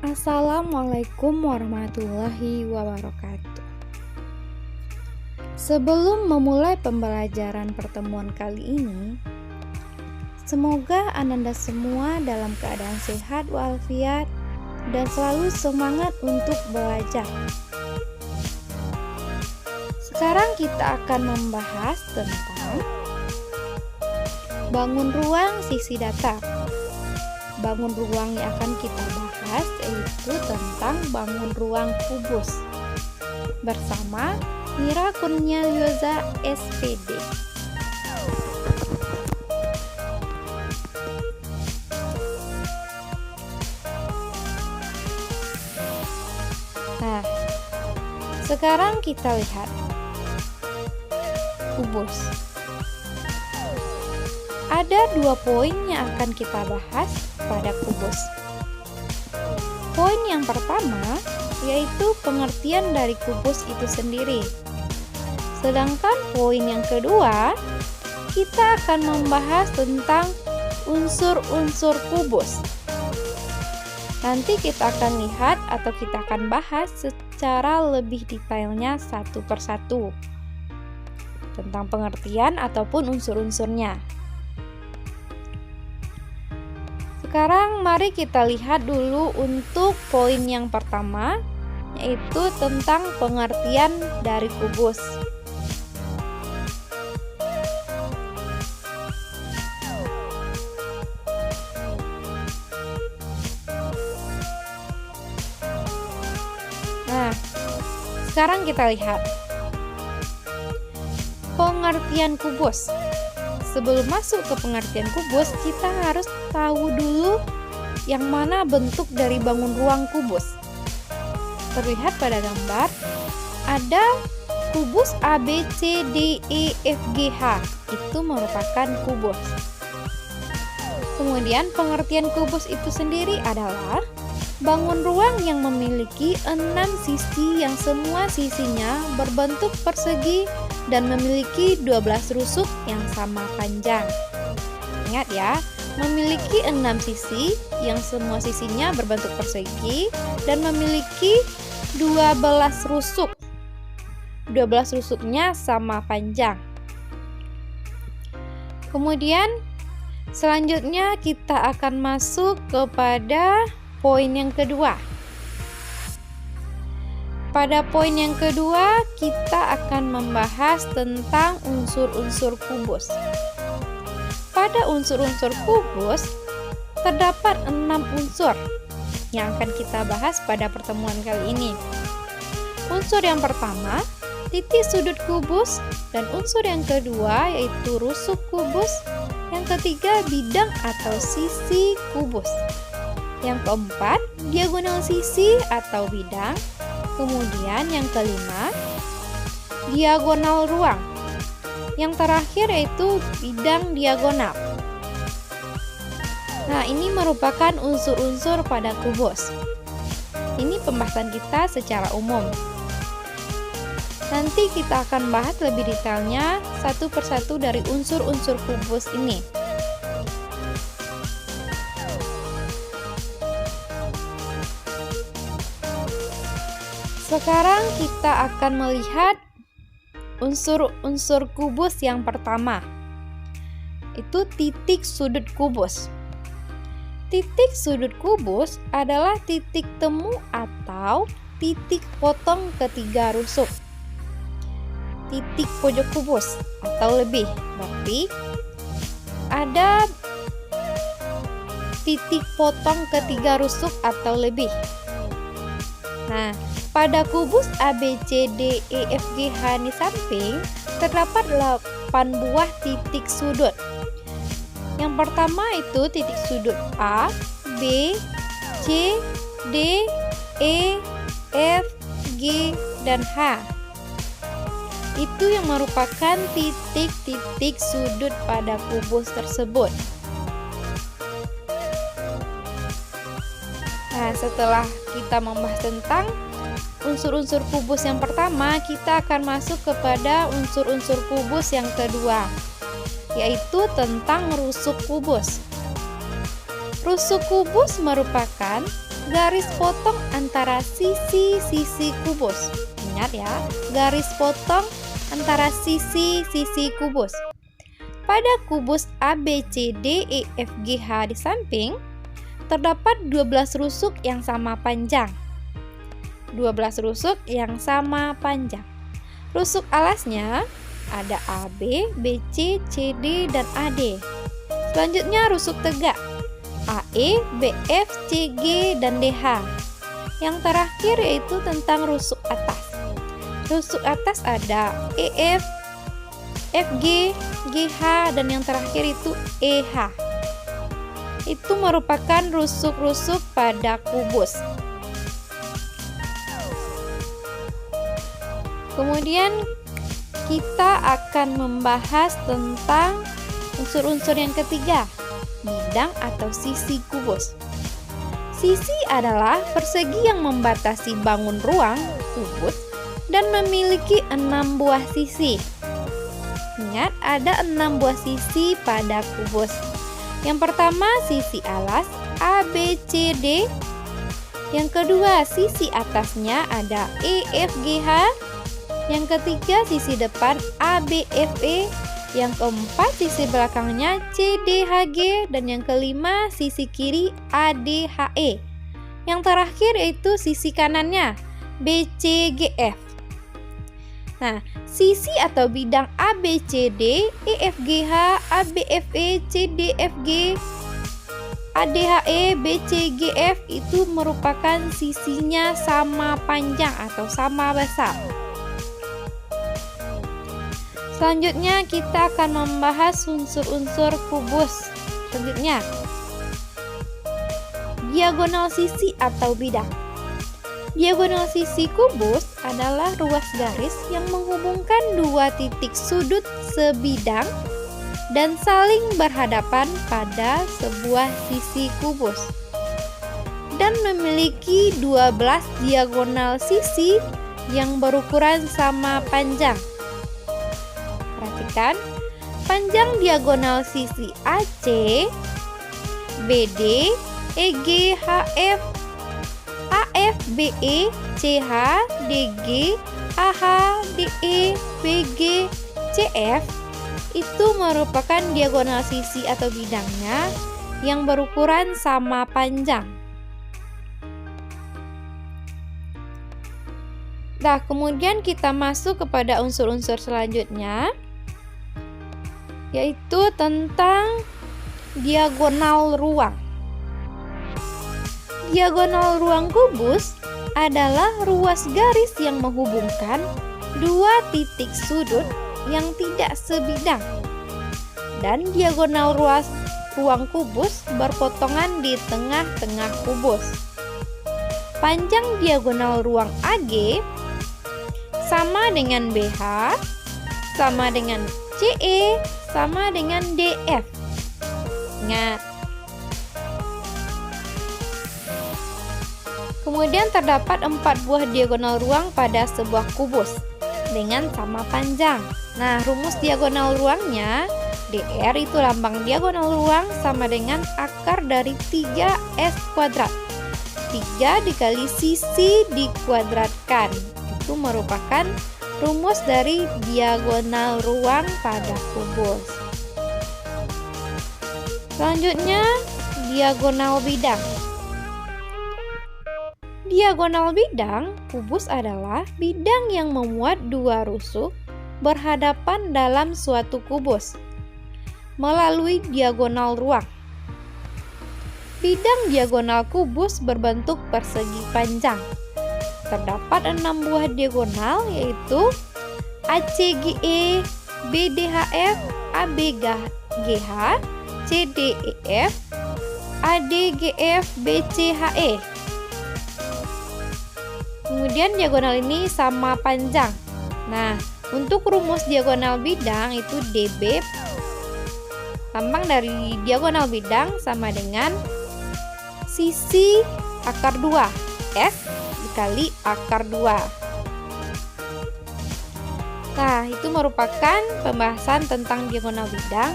Assalamualaikum warahmatullahi wabarakatuh. Sebelum memulai pembelajaran pertemuan kali ini, semoga Ananda semua dalam keadaan sehat walafiat dan selalu semangat untuk belajar. Sekarang kita akan membahas tentang bangun ruang sisi datar. Bangun ruang yang akan kita bahas yaitu tentang bangun ruang kubus bersama Mira Kurnia Yoza SPD. Nah, sekarang kita lihat kubus. Ada 2 poin yang akan kita bahas pada kubus. Poin yang pertama yaitu pengertian dari kubus itu sendiri. Sedangkan poin yang kedua, kita akan membahas tentang unsur-unsur kubus. Nanti kita akan lihat atau kita akan bahas secara lebih detailnya satu persatu tentang pengertian ataupun unsur-unsurnya. Sekarang mari kita lihat dulu untuk poin yang pertama, yaitu tentang pengertian dari kubus. Nah, sekarang kita lihat pengertian kubus. Sebelum masuk ke pengertian kubus, kita harus tahu dulu yang mana bentuk dari bangun ruang kubus. Terlihat pada gambar, ada kubus A, B, C, D, E, F, G, H. Itu merupakan kubus. Kemudian pengertian kubus itu sendiri adalah bangun ruang yang memiliki 6 sisi yang semua sisinya berbentuk persegi dan memiliki 12 rusuk yang sama panjang. Ingat ya, memiliki 6 sisi yang semua sisinya berbentuk persegi dan memiliki 12 rusuk. 12 rusuknya sama panjang. Kemudian selanjutnya kita akan masuk kepada poin yang kedua. Pada poin yang kedua, kita akan membahas tentang unsur-unsur kubus. Pada unsur-unsur kubus, terdapat 6 unsur yang akan kita bahas pada pertemuan kali ini. Unsur yang pertama, titik sudut kubus, dan unsur yang kedua yaitu rusuk kubus, yang ketiga bidang atau sisi kubus, yang keempat diagonal sisi atau bidang, kemudian yang kelima diagonal ruang, yang terakhir yaitu bidang diagonal. Nah, ini merupakan unsur-unsur pada kubus. Ini pembahasan kita secara umum. Nanti kita akan bahas lebih detailnya satu persatu dari unsur-unsur kubus ini. Sekarang kita akan melihat unsur-unsur kubus yang pertama, itu titik sudut kubus. Titik sudut kubus adalah titik temu atau titik potong ketiga rusuk. Titik pojok kubus atau lebih, berarti ada titik potong ketiga rusuk atau lebih. Nah, pada kubus A, B, C, D, E, F, G, H di samping terdapat 8 buah titik sudut. Yang pertama itu titik sudut A, B, C, D, E, F, G, dan H. Itu yang merupakan titik-titik sudut pada kubus tersebut. Nah, setelah kita membahas tentang unsur-unsur kubus yang pertama, kita akan masuk kepada unsur-unsur kubus yang kedua, yaitu tentang rusuk kubus. Rusuk kubus merupakan garis potong antara sisi-sisi kubus. Ingat ya, garis potong antara sisi-sisi kubus. Pada kubus ABCDEFGH di samping, terdapat 12 rusuk yang sama panjang. 12 rusuk yang sama panjang. Rusuk alasnya ada AB, BC, CD, dan AD. Selanjutnya rusuk tegak AE, BF, CG, dan DH. Yang terakhir yaitu tentang rusuk atas. Rusuk atas ada EF, FG, GH, dan yang terakhir itu EH. Itu merupakan rusuk-rusuk pada kubus. Kemudian kita akan membahas tentang unsur-unsur yang ketiga, bidang atau sisi kubus. Sisi adalah persegi yang membatasi bangun ruang kubus dan memiliki 6 buah sisi. Ingat, ada 6 buah sisi pada kubus. Yang pertama, sisi alas ABCD. Yang kedua, sisi atasnya ada EFGH. Yang ketiga, sisi depan ABFE. Yang keempat, sisi belakangnya CDHG. Dan yang kelima, sisi kiri ADHE. Yang terakhir yaitu sisi kanannya BCGF. Nah, sisi atau bidang ABCD, EFGH, ABFE, CDFG, ADHE, BCGF itu merupakan sisinya sama panjang atau sama besar. Selanjutnya kita akan membahas unsur-unsur kubus. Selanjutnya, diagonal sisi atau bidang. Diagonal sisi kubus adalah ruas garis yang menghubungkan dua titik sudut sebidang dan saling berhadapan pada sebuah sisi kubus, dan memiliki 12 diagonal sisi yang berukuran sama panjang. Perhatikan, panjang diagonal sisi AC, BD, EG, HF, AF, BE, CH, DG, AH, DE, BG, CF itu merupakan diagonal sisi atau bidangnya yang berukuran sama panjang. Nah, kemudian kita masuk kepada unsur-unsur selanjutnya, yaitu tentang diagonal ruang. Diagonal ruang kubus adalah ruas garis yang menghubungkan dua titik sudut yang tidak sebidang, dan diagonal ruang kubus berpotongan di tengah-tengah kubus. Panjang diagonal ruang AG sama dengan BH, sama dengan CE, sama dengan DF. Ingat. Kemudian terdapat 4 buah diagonal ruang pada sebuah kubus dengan sama panjang. Nah, rumus diagonal ruangnya, DR itu lambang diagonal ruang sama dengan akar dari 3S kuadrat. 3 dikali sisi dikuadratkan. Itu merupakan rumus dari diagonal ruang pada kubus. Selanjutnya, diagonal bidang. Diagonal bidang kubus adalah bidang yang memuat dua rusuk berhadapan dalam suatu kubus melalui diagonal ruang. Bidang diagonal kubus berbentuk persegi panjang. Terdapat 6 buah diagonal, yaitu ACGE, BDHF, ABGH, CDEF, ADGF, BCHE. Kemudian diagonal ini sama panjang. Nah, untuk rumus diagonal bidang itu DB, lambang dari diagonal bidang sama dengan sisi akar 2, S dikali akar 2. Nah, itu merupakan pembahasan tentang diagonal bidang.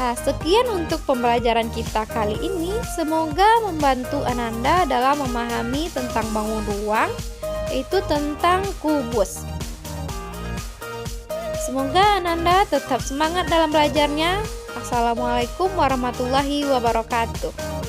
Nah, sekian untuk pembelajaran kita kali ini. Semoga membantu Ananda dalam memahami tentang bangun ruang, yaitu tentang kubus. Semoga Ananda tetap semangat dalam belajarnya. Assalamualaikum warahmatullahi wabarakatuh.